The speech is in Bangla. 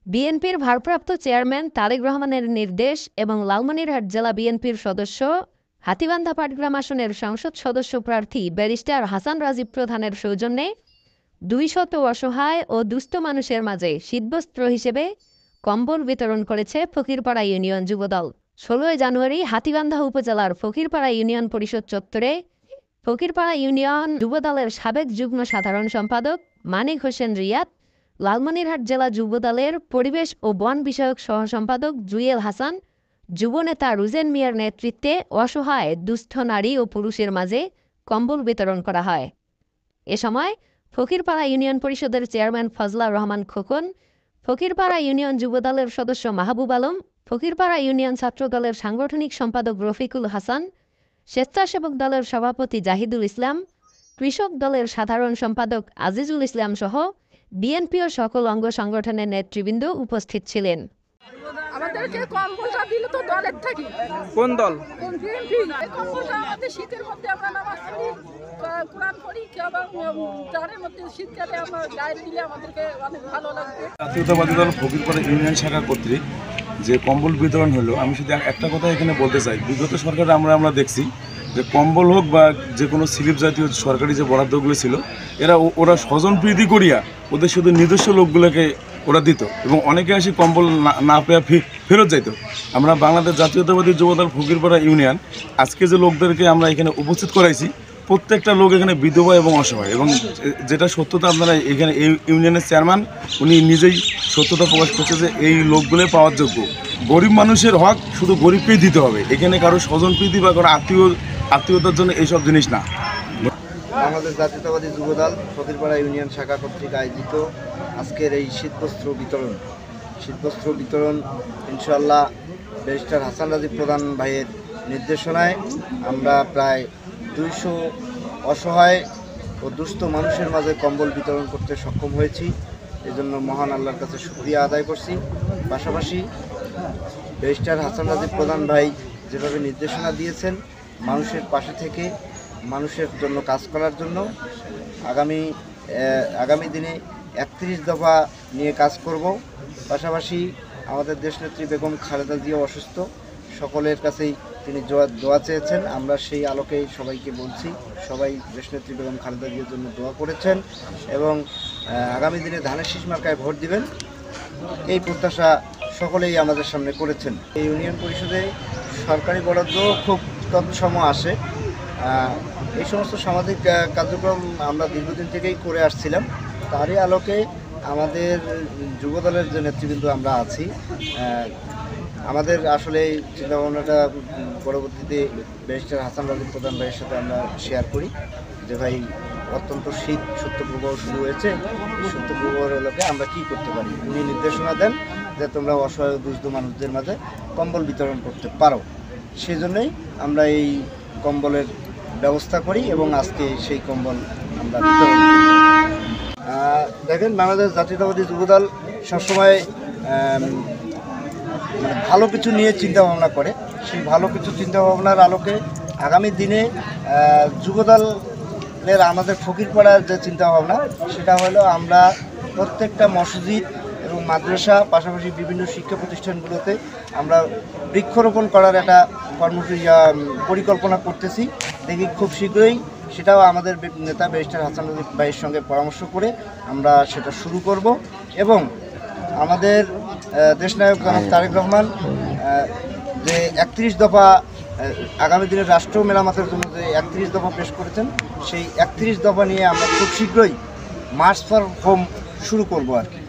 বিএনপির ভারপ্রাপ্ত চেয়ারম্যান তারেক রহমানের নির্দেশ এবং লালমনিরহাট জেলা বিএনপির সদস্য হাতীবান্ধা পাটগ্রাম আসনের সংসদ সদস্য প্রার্থী ব্যারিস্টার হাসান রাজীব প্রধানের সৌজন্যে 200 অসহায় ও দুস্থ মানুষের মাঝে শীতবস্ত্র হিসেবে কম্বল বিতরণ করেছে ফকিরপাড়া ইউনিয়ন যুবদল। 16 জানুয়ারি হাতীবান্ধা উপজেলার ফকিরপাড়া ইউনিয়ন পরিষদ চত্বরে ফকিরপাড়া ইউনিয়ন যুবদলের সাবেক যুগ্ম সাধারণ সম্পাদক মানিক হোসেন রিয়াদ, লালমনিরহাট জেলা যুবদলের পরিবেশ ও বন বিষয়ক সহসম্পাদক জুয়েল হাসান, যুবনেতা রুজেন মিয়ার নেতৃত্বে অসহায় দুস্থ নারী ও পুরুষের মাঝে কম্বল বিতরণ করা হয়। এ সময় ফকিরপাড়া ইউনিয়ন পরিষদের চেয়ারম্যান ফজলার রহমান খোকন, ফকিরপাড়া ইউনিয়ন যুবদলের সদস্য মাহবুব আলম, ফকিরপাড়া ইউনিয়ন ছাত্রদলের সাংগঠনিক সম্পাদক রফিকুল হাসান, স্বেচ্ছাসেবক দলের সভাপতি জাহিদুল ইসলাম, কৃষক দলের সাধারণ সম্পাদক আজিজুল ইসলাম সহ বিএনপি ও সকল অঙ্গ সংগঠনের নেতৃবৃন্দ উপস্থিত ছিলেন। আমাদেরকে কম্বলটা দিল তো দলের থাকি। কোন দল? বিএনপি। এই কম্বলটা আমাদের শীতের মধ্যে আমরা নামাজ পড়ি, কোরআন পড়ি, এবং তারের মধ্যে শীতকালে আমরা গায়ে দিলে আমাদেরকে অনেক ভালো লাগবে। জাতীয়তাবাদী দল ফকিরপাড়া ইউনিয়ন শাখা কর্তৃক যে কম্বল বিতরণ হলো, আমি শুধু একটা কথা এখানে বলতে চাই। বিগত সরকারে আমরা দেখছি যে কম্বল হোক বা যে কোনো স্লিপ জাতীয় সরকারি যে বরাদ্দগুলো ছিল, ওরা স্বজনপ্রীতি করিয়া ওদের শুধু নিজস্ব লোকগুলোকে ওরা দিত এবং অনেকে আসি কম্বল না পেয়ে ফেরত যাইত। আমরা বাংলাদেশ জাতীয়তাবাদী যুবদল ফকিরপাড়া ইউনিয়ন আজকে যে লোকদেরকে আমরা এখানে উপস্থিত করাইছি, প্রত্যেকটা লোক এখানে বিধবা এবং অসহায়, এবং যেটা সত্যতা আপনারা এখানে এই ইউনিয়নের চেয়ারম্যান উনি নিজেই সত্যতা প্রকাশ করছে যে এই লোকগুলো পাওয়ার যোগ্য। গরিব মানুষের হক শুধু গরিবকেই দিতে হবে, এখানে কারো স্বজনপ্রীতি বা কারো আত্মীয়তার জন্য এইসব জিনিস না। বাংলাদেশ জাতীয়তাবাদী যুবদল ফকিরপাড়া ইউনিয়ন শাখা কর্তৃক আয়োজিত আজকের এই শীতবস্ত্র বিতরণ ইনশাআল্লাহ ব্যারিস্টার হাসান রাজীব প্রধান ভাইয়ের নির্দেশনায় আমরা প্রায় 200 অসহায় ও দুস্থ মানুষের মাঝে কম্বল বিতরণ করতে সক্ষম হয়েছি। এজন্য মহান আল্লাহর কাছে শুকরিয়া আদায় করছি। পাশাপাশি ব্যারিস্টার হাসান রাজীব প্রধান ভাই যেভাবে নির্দেশনা দিয়েছেন মানুষের পাশে থেকে মানুষের জন্য কাজ করার জন্য, আগামী দিনে 31 দফা নিয়ে কাজ করব। পাশাপাশি আমাদের দেশনেত্রী বেগম খালেদা জিয়া অসুস্থ, সকলের কাছেই তিনি দোয়া চেয়েছেন। আমরা সেই আলোকেই সবাইকে বলছি, সবাই দেশনেত্রী বেগম খালেদা জিয়ার জন্য দোয়া করেছেন এবং আগামী দিনে ধানের শীষ মার্কায় ভোট দিবেন, এই প্রত্যাশা সকলেই আমাদের সামনে করেছেন। এই ইউনিয়ন পরিষদে সরকারি বরাদ্দ খুব তৎসম আসে। এই সমস্ত সামাজিক কার্যক্রম আমরা দীর্ঘদিন থেকেই করে আসছিলাম। তারই আলোকে আমাদের যুবদলের যে নেতৃবৃন্দ আমরা আছি, আমাদের আসলে এই চিন্তাভাবনাটা পরবর্তীতে ব্যারিস্টার হাসান রাজীব প্রধান ভাইয়ের সাথে আমরা শেয়ার করি যে ভাই অত্যন্ত শীত সত্যপ্রবাহ শুরু হয়েছে, সত্যপ্রবাহের এলাকায় আমরা কী করতে পারি। উনি নির্দেশনা দেন যে তোমরা অসহায় দুস্থ মানুষদের মাঝে কম্বল বিতরণ করতে পারো। সেই জন্যই আমরা এই কম্বলের ব্যবস্থা করি এবং আজকে সেই কম্বল আমরা বিতরণ করি। দেখেন, বাংলাদেশ জাতীয়তাবাদী যুবদল সবসময় ভালো কিছু নিয়ে চিন্তাভাবনা করে। সেই ভালো কিছু চিন্তাভাবনার আলোকে আগামী দিনে যুবদলের আমাদের ফকিরপাড়ার যে চিন্তাভাবনা সেটা হলো আমরা প্রত্যেকটা মসজিদ এবং মাদ্রাসা পাশাপাশি বিভিন্ন শিক্ষা প্রতিষ্ঠানগুলোতে আমরা বৃক্ষরোপণ করার একটা পরিকল্পনা করতেছি। দেখি খুব শীঘ্রই সেটাও আমাদের নেতা ব্যারিস্টার হাসান রাজীব ভাইয়ের সঙ্গে পরামর্শ করে আমরা সেটা শুরু করব এবং আমাদের দেশনায়ক জনাব তারেক রহমান যে 31 দফা আগামী দিনে রাষ্ট্র মেরামতের জন্য যে 31 দফা পেশ করেছেন, সেই 31 দফা নিয়ে আমরা খুব শীঘ্রই মার্চ ফর হোম শুরু করব আর কি।